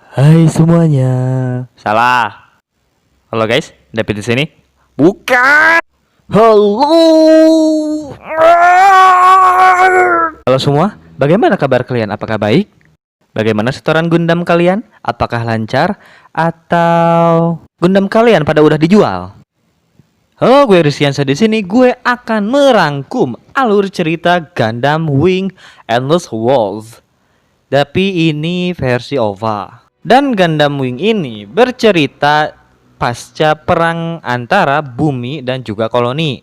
Hai semuanya. Salah. Halo guys, David di sini. Bukan. Halo. Halo semua, bagaimana kabar kalian? Apakah baik? Bagaimana setoran Gundam kalian? Apakah lancar? Atau Gundam kalian pada udah dijual? Halo, gue Rizkiansa di sini. Gue akan merangkum alur cerita Gundam Wing Endless Walls. Tapi ini versi OVA. Dan Gundam Wing ini bercerita pasca perang antara bumi dan juga koloni.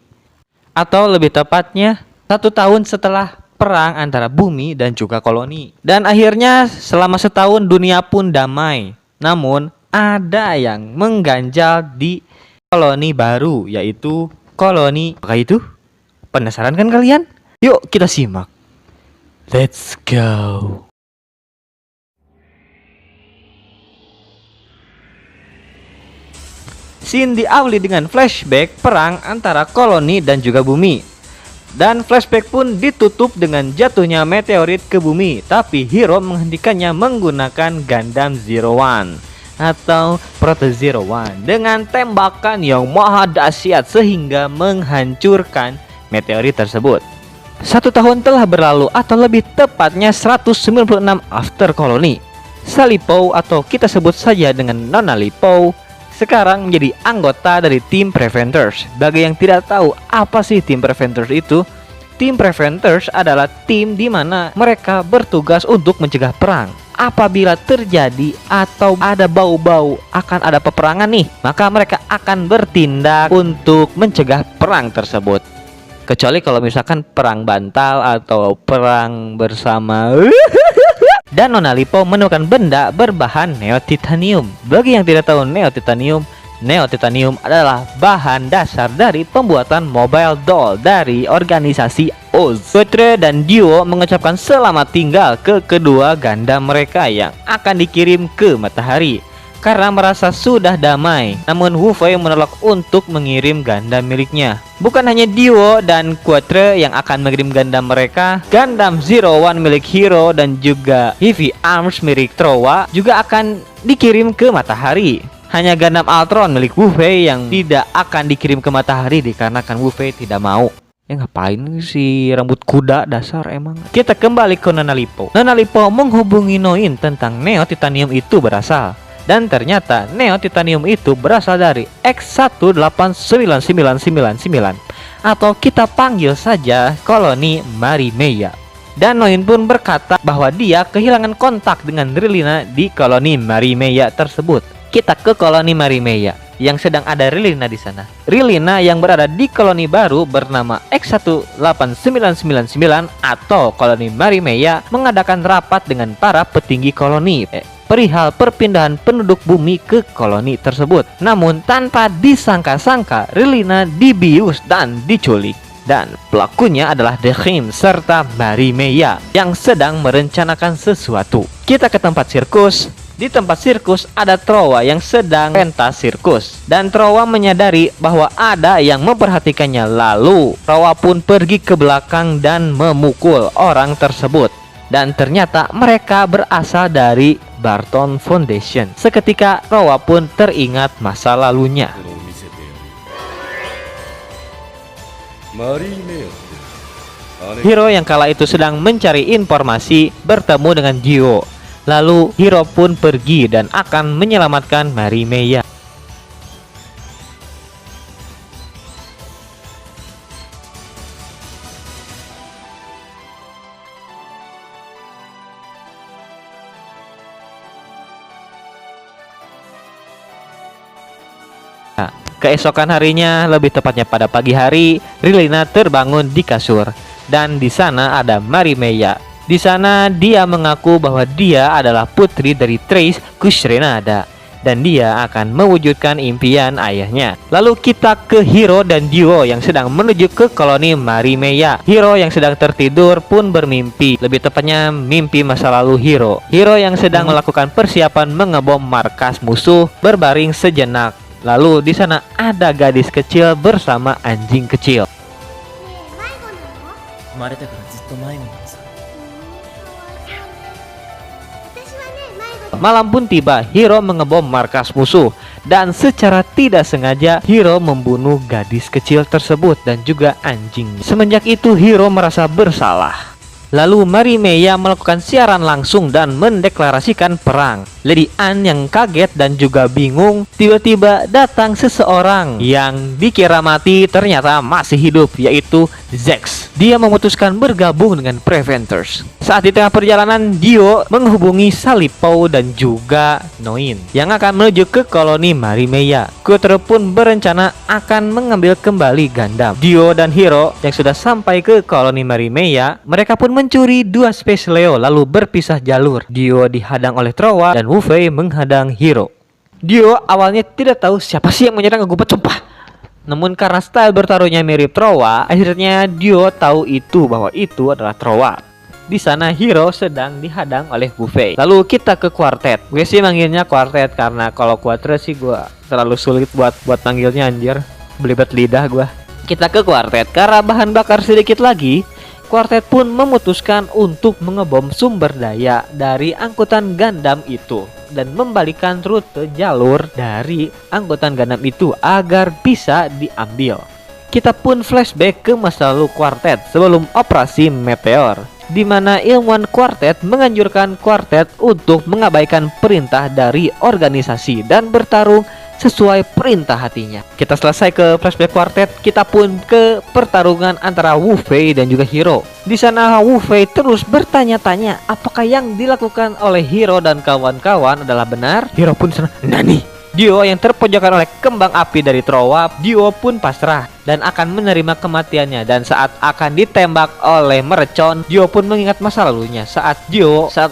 Atau lebih tepatnya 1 tahun setelah perang antara bumi dan juga koloni. Dan akhirnya selama setahun dunia pun damai. Namun ada yang mengganjal di koloni baru, yaitu koloni apa itu? Penasaran kan kalian? Yuk kita simak. Let's go. Scene diawali dengan flashback perang antara koloni dan juga bumi. Dan flashback pun ditutup dengan jatuhnya meteorit ke bumi. Tapi Hiro menghentikannya menggunakan Gundam Zero One atau Proto Zero One dengan tembakan yang maha dahsyat sehingga menghancurkan meteorit tersebut. 1 tahun telah berlalu, atau lebih tepatnya 196 after koloni. Salipou atau kita sebut saja dengan Nona Lipou sekarang menjadi anggota dari tim Preventers. Bagi yang tidak tahu apa sih tim Preventers itu, tim Preventers adalah tim di mana mereka bertugas untuk mencegah perang. Apabila terjadi atau ada bau-bau akan ada peperangan nih, maka mereka akan bertindak untuk mencegah perang tersebut. Kecuali kalau misalkan perang bantal atau perang bersama. Dan Nona Lipou menemukan benda berbahan neotitanium. Bagi yang tidak tahu neotitanium adalah bahan dasar dari pembuatan mobile doll dari organisasi Oz. Putre dan Dio mengucapkan selamat tinggal ke kedua Gundam mereka yang akan dikirim ke matahari karena merasa sudah damai. Namun Wu Fei menolak untuk mengirim Gundam miliknya. Bukan hanya Dio dan Quatre yang akan mengirim Gundam mereka, Gundam Zero One milik Hiro dan juga Heavy Arms milik Trowa juga akan dikirim ke matahari. Hanya Gundam Altron milik Wu Fei yang tidak akan dikirim ke matahari dikarenakan Wu Fei tidak mau. Ngapain si rambut kuda dasar emang. Kita kembali ke Nona Lipou. Nona Lipou menghubungi Noin tentang neotitanium itu berasal. Dan ternyata neotitanium itu berasal dari X189999 atau kita panggil saja koloni Marimeya. Dan Noin pun berkata bahwa dia kehilangan kontak dengan Rilina di koloni Marimeya tersebut. Kita ke koloni Marimeya yang sedang ada Rilina di sana. Rilina yang berada di koloni baru bernama X18999 atau koloni Marimeya mengadakan rapat dengan para petinggi koloni perihal perpindahan penduduk bumi ke koloni tersebut. Namun tanpa disangka-sangka Rilina dibius dan diculik. Dan pelakunya adalah Dehim serta Marimeya yang sedang merencanakan sesuatu. Kita ke tempat sirkus. Di tempat sirkus ada Trowa yang sedang pentas sirkus. Dan Trowa menyadari bahwa ada yang memperhatikannya. Lalu Trowa pun pergi ke belakang dan memukul orang tersebut. Dan ternyata mereka berasal dari Barton Foundation. Seketika Trowa pun teringat masa lalunya. Hiro yang kala itu sedang mencari informasi bertemu dengan Dio. Lalu Hiro pun pergi dan akan menyelamatkan Marimeya. Keesokan harinya, lebih tepatnya pada pagi hari, Rilina terbangun di kasur dan di sana ada Marimeya. Di sana dia mengaku bahwa dia adalah putri dari Trace Kushrenada dan dia akan mewujudkan impian ayahnya. Lalu kita ke Hiro dan Dio yang sedang menuju ke koloni Marimeya. Hiro yang sedang tertidur pun bermimpi, lebih tepatnya mimpi masa lalu Hiro. Hiro yang sedang melakukan persiapan mengebom markas musuh berbaring sejenak. Lalu di sana ada gadis kecil bersama anjing kecil. Malam pun tiba, Hiro mengebom markas musuh dan secara tidak sengaja Hiro membunuh gadis kecil tersebut dan juga anjingnya. Semenjak itu Hiro merasa bersalah. Lalu Marimeya melakukan siaran langsung dan mendeklarasikan perang. Lady Anne yang kaget dan juga bingung, tiba-tiba datang seseorang yang dikira mati ternyata masih hidup, yaitu Zex. Dia memutuskan bergabung dengan Preventers. Saat di tengah perjalanan, Dio menghubungi Salipou dan juga Noin yang akan menuju ke koloni Marimeya. Quattro pun berencana akan mengambil kembali Gundam. Dio dan Hiro yang sudah sampai ke koloni Marimeya, mereka pun mencuri dua Space Leo lalu berpisah jalur. Dio dihadang oleh Trowa dan Wu Fei menghadang Hiro. Dio awalnya tidak tahu siapa sih yang menyerang Gubat, sumpah. Namun karena style bertaruhnya mirip Trowa, akhirnya Dio tahu itu bahwa itu adalah Trowa. Di sana Hiro sedang dihadang oleh Wu Fei. Lalu kita ke Quartet. Gue sih manggilnya Quartet karena kalau Quattro sih gue terlalu sulit buat manggilnya, anjir. Belibet lidah gue. Kita ke Quartet karena bahan bakar sedikit lagi. Quartet pun memutuskan untuk mengebom sumber daya dari angkutan Gundam itu dan membalikan rute jalur dari angkutan Gundam itu agar bisa diambil. Kita pun flashback ke masa lalu Quartet sebelum operasi Meteor, di mana ilmuwan Quartet menganjurkan Quartet untuk mengabaikan perintah dari organisasi dan bertarung sesuai perintah hatinya. Kita selesai ke flashback Quartet, kita pun ke pertarungan antara Wu Fei dan juga Hiro. Di sana Wu Fei terus bertanya-tanya apakah yang dilakukan oleh Hiro dan kawan-kawan adalah benar. Hiro pun senang, "Nani?" Dio yang terpojokan oleh kembang api dari Trowa, Dio pun pasrah dan akan menerima kematiannya. Dan saat akan ditembak oleh mercon, Dio pun mengingat masa lalunya saat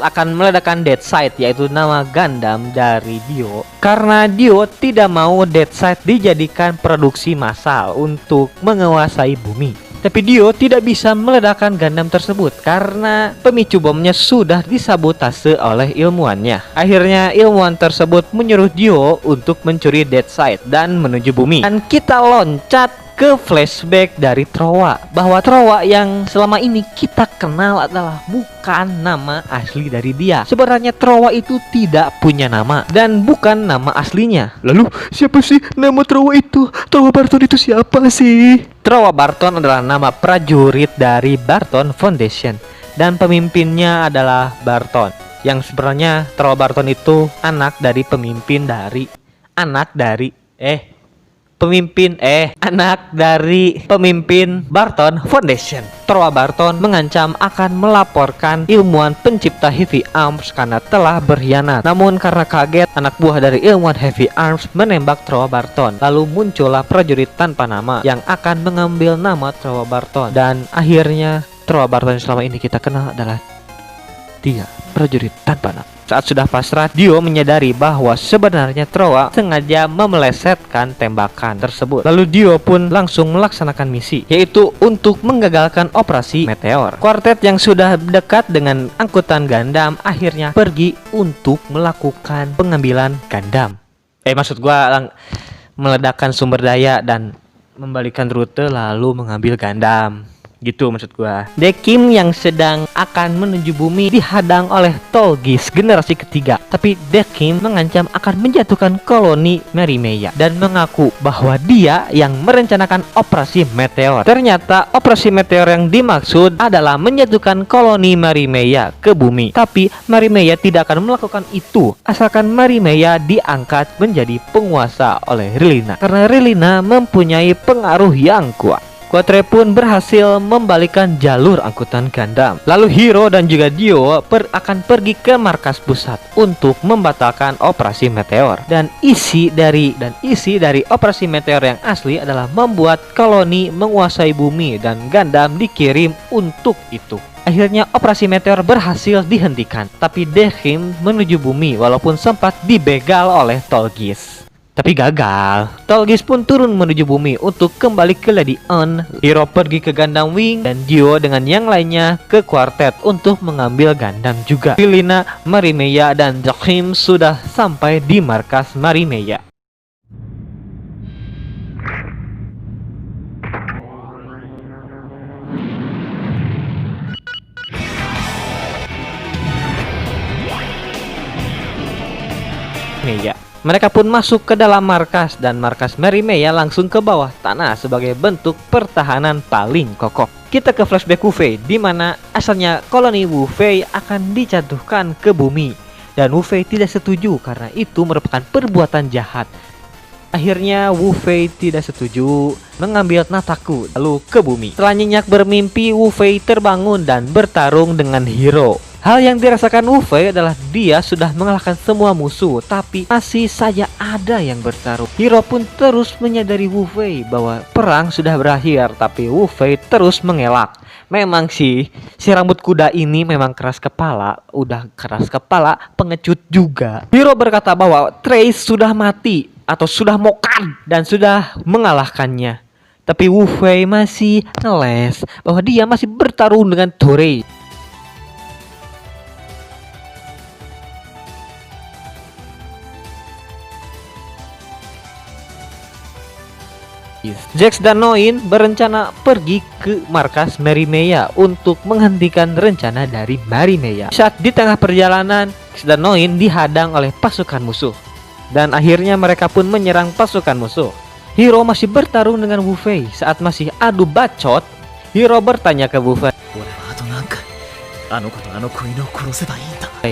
akan meledakkan Deadside, yaitu nama Gundam dari Dio. Karena Dio tidak mau Deadside dijadikan produksi massal untuk menguasai bumi. Tapi Dio tidak bisa meledakkan Gundam tersebut karena pemicu bomnya sudah disabotase oleh ilmuwannya. Akhirnya ilmuwan tersebut menyuruh Dio untuk mencuri Deadside dan menuju bumi. Dan kita loncat ke flashback dari Trowa, bahwa Trowa yang selama ini kita kenal adalah bukan nama asli dari dia. Sebenarnya Trowa itu tidak punya nama dan bukan nama aslinya. Lalu siapa sih nama Trowa itu? Trowa Barton itu siapa sih? Trowa Barton adalah nama prajurit dari Barton Foundation dan pemimpinnya adalah Barton. Yang sebenarnya Trowa Barton itu anak dari pemimpin Barton Foundation. Trowa Barton mengancam akan melaporkan ilmuwan pencipta Heavy Arms karena telah berkhianat. Namun karena kaget, anak buah dari ilmuwan Heavy Arms menembak Trowa Barton. Lalu muncullah prajurit tanpa nama yang akan mengambil nama Trowa Barton. Dan akhirnya Trowa Barton selama ini kita kenal adalah dia, prajurit tanpa nama. Saat sudah pasrah, Dio menyadari bahwa sebenarnya Trowa sengaja memelesetkan tembakan tersebut. Lalu Dio pun langsung melaksanakan misi, yaitu untuk menggagalkan operasi Meteor. Quartet yang sudah dekat dengan angkutan Gundam akhirnya pergi untuk melakukan pengambilan Gundam. Maksud gua meledakkan sumber daya dan membalikan rute lalu mengambil Gundam. Gitu maksud gua. Dekim yang sedang akan menuju bumi dihadang oleh Tolgis generasi ketiga. Tapi Dekim mengancam akan menjatuhkan koloni Marimeya dan mengaku bahwa dia yang merencanakan operasi Meteor. Ternyata operasi Meteor yang dimaksud adalah menjatuhkan koloni Marimeya ke bumi. Tapi Marimeya tidak akan melakukan itu asalkan Marimeya diangkat menjadi penguasa oleh Relina. Karena Relina mempunyai pengaruh yang kuat. Quattro pun berhasil membalikan jalur angkutan Gundam. Lalu Hiro dan juga Dio akan pergi ke markas pusat untuk membatalkan operasi Meteor. Dan isi dari operasi Meteor yang asli adalah membuat koloni menguasai bumi dan Gundam dikirim untuk itu. Akhirnya operasi Meteor berhasil dihentikan, tapi Dekim menuju bumi walaupun sempat dibegal oleh Tolgis. Tapi gagal. Tolgis pun turun menuju bumi untuk kembali ke Lady Anne. Hiro pergi ke Gundam Wing dan Dio dengan yang lainnya ke Quartet untuk mengambil Gundam juga. Relina, Marimeya dan Dekim sudah sampai di markas Marimeya. Meya. Mereka pun masuk ke dalam markas dan markas Marimeya langsung ke bawah tanah sebagai bentuk pertahanan paling kokoh. Kita ke flashback Wu Fei, di mana asalnya koloni Wu Fei akan dijatuhkan ke bumi dan Wu Fei tidak setuju karena itu merupakan perbuatan jahat. Akhirnya Wu Fei tidak setuju mengambil Nataku lalu ke bumi. Setelah nyenyak bermimpi, Wu Fei terbangun dan bertarung dengan Hiro. Hal yang dirasakan Wu Fei adalah dia sudah mengalahkan semua musuh, tapi masih saja ada yang bertarung. Hiro pun terus menyadari Wu Fei bahwa perang sudah berakhir, tapi Wu Fei terus mengelak. Memang sih, si rambut kuda ini memang keras kepala, udah keras kepala, pengecut juga. Hiro berkata bahwa Trace sudah mati atau sudah mokan dan sudah mengalahkannya. Tapi Wu Fei masih ngeles bahwa dia masih bertarung dengan Torei. Jax dan Noin berencana pergi ke markas Marimeya untuk menghentikan rencana dari Marimeya. Saat di tengah perjalanan, Jax dan Noin dihadang oleh pasukan musuh dan akhirnya mereka pun menyerang pasukan musuh. Hiro masih bertarung dengan Wu Fei. Saat masih adu bacot, Hiro bertanya ke Wu Fei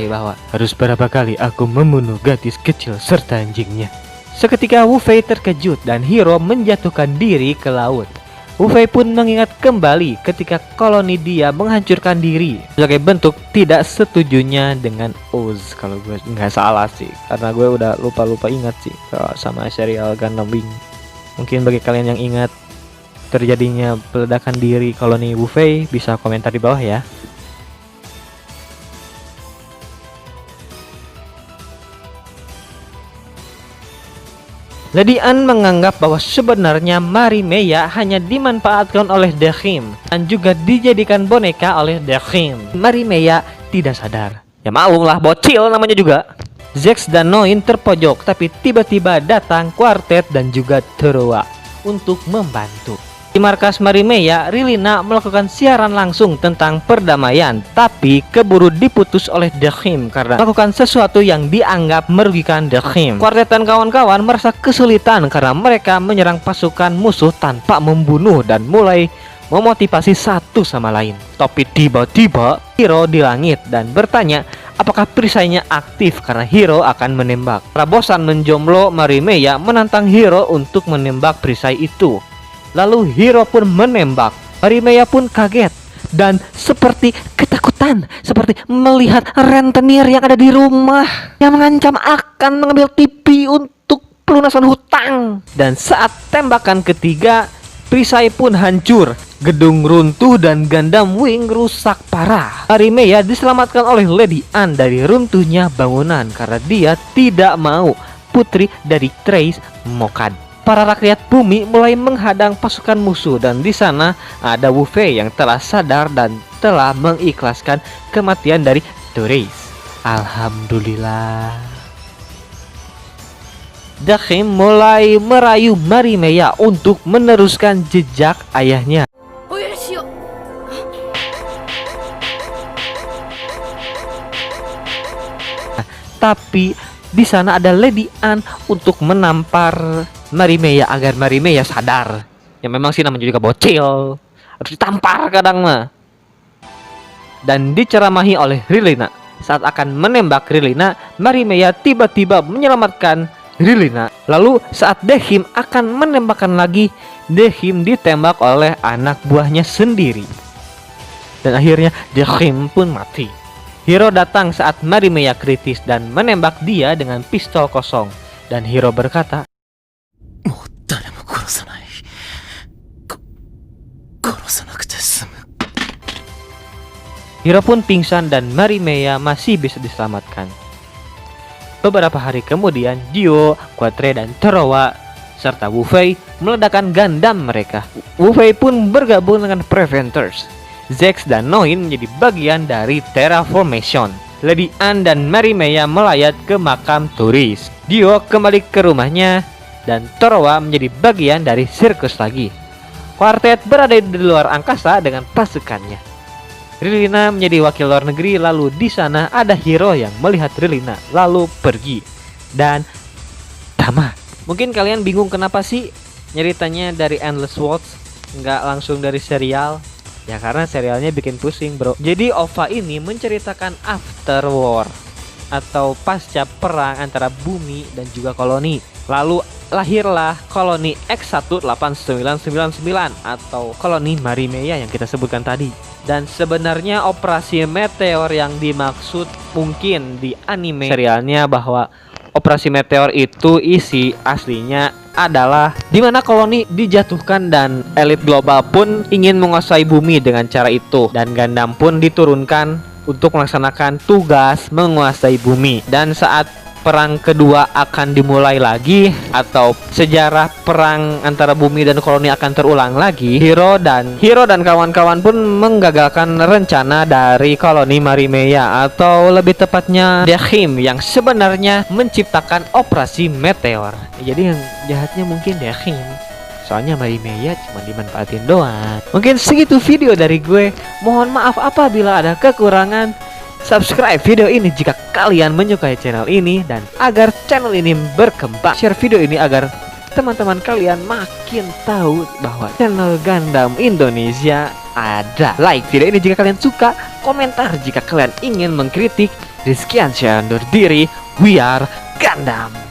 bahwa harus berapa kali aku membunuh gadis kecil serta anjingnya. Seketika Wu Fei terkejut dan Hiro menjatuhkan diri ke laut. Wu Fei pun mengingat kembali ketika koloni dia menghancurkan diri sebagai bentuk tidak setujunya dengan Oz. Kalau gue nggak salah sih, karena gue udah lupa ingat sih sama serial Gundam Wing. Mungkin bagi kalian yang ingat terjadinya peledakan diri koloni Wu Fei, bisa komentar di bawah ya. Lady Anne menganggap bahwa sebenarnya Marimeya hanya dimanfaatkan oleh Dehim dan juga dijadikan boneka oleh Dehim. Marimeya tidak sadar. Ya maklum lah, bocil namanya juga. Jax dan Noin terpojok, tapi tiba-tiba datang Quartet dan juga Terowa untuk membantu. Di markas Marimeya, Rilina melakukan siaran langsung tentang perdamaian, tapi keburu diputus oleh Dehim karena melakukan sesuatu yang dianggap merugikan Dehim. Quartet dan kawan-kawan merasa kesulitan karena mereka menyerang pasukan musuh tanpa membunuh dan mulai memotivasi satu sama lain. Tapi tiba-tiba Hiro di langit dan bertanya apakah perisainya aktif karena Hiro akan menembak. Karena bosan menjomblo, Marimeya menantang Hiro untuk menembak perisai itu. Lalu Hiro pun menembak. Marimeya pun kaget dan seperti ketakutan, seperti melihat rentenir yang ada di rumah yang mengancam akan mengambil TV untuk pelunasan hutang. Dan saat tembakan ketiga, perisai pun hancur, gedung runtuh dan Gundam Wing rusak parah. Marimeya diselamatkan oleh Lady Anne dari runtuhnya bangunan karena dia tidak mau putri dari Trace Mokad. Para rakyat bumi mulai menghadang pasukan musuh dan di sana ada Wu Fei yang telah sadar dan telah mengikhlaskan kematian dari Torei. Alhamdulillah. Dehim mulai merayu Marimeya untuk meneruskan jejak ayahnya. Tapi di sana ada Lady Anne untuk menampar Marimeya agar Marimeya sadar. Ya memang sih namanya juga bocil, harus ditampar kadang mah. Dan diceramahi oleh Rilina. Saat akan menembak Rilina, Marimeya tiba-tiba menyelamatkan Rilina. Lalu saat Dehim akan menembakkan lagi, Dehim ditembak oleh anak buahnya sendiri. Dan akhirnya Dehim pun mati. Hiro datang saat Marimeya kritis dan menembak dia dengan pistol kosong. Dan Hiro berkata, Hiro pun pingsan dan Marimeya masih bisa diselamatkan. Beberapa hari kemudian, Dio, Quatre dan Terowa serta Wu Fei meledakkan Gundam mereka. Wu Fei pun bergabung dengan Preventers. Jax dan Noin menjadi bagian dari Terraformation. Lady Anne dan Marimeya melayat ke makam turis. Dio kembali ke rumahnya dan Terowa menjadi bagian dari sirkus lagi. Quartet berada di luar angkasa dengan pasukannya. Rilina menjadi wakil luar negeri, lalu di sana ada Hiro yang melihat Rilina lalu pergi. dan Tama. Mungkin kalian bingung kenapa sih nyeritanya dari Endless Worlds, nggak langsung dari serial? Ya karena serialnya bikin pusing bro. Jadi OVA ini menceritakan after war atau pasca perang antara bumi dan juga koloni. Lalu lahirlah koloni X-18999 atau koloni Marimeia yang kita sebutkan tadi. Dan sebenarnya operasi meteor yang dimaksud mungkin di anime serialnya bahwa operasi meteor itu isi aslinya adalah dimana koloni dijatuhkan dan elit global pun ingin menguasai bumi dengan cara itu. Dan Gundam pun diturunkan untuk melaksanakan tugas menguasai bumi. Dan saat perang kedua akan dimulai lagi atau sejarah perang antara bumi dan koloni akan terulang lagi, Hiro dan kawan-kawan pun menggagalkan rencana dari koloni Marimeia atau lebih tepatnya Dehim yang sebenarnya menciptakan operasi meteor. Jadi yang jahatnya mungkin Dehim, soalnya Marimeia cuma dimanfaatin doang. Mungkin segitu video dari gue. Mohon maaf apabila ada kekurangan. Subscribe video ini jika kalian menyukai channel ini, dan agar channel ini berkembang, share video ini agar teman-teman kalian makin tahu bahwa channel Gundam Indonesia ada. Like video ini jika kalian suka, komentar jika kalian ingin mengkritik. Rizky Ansyah undur diri. We are Gundam.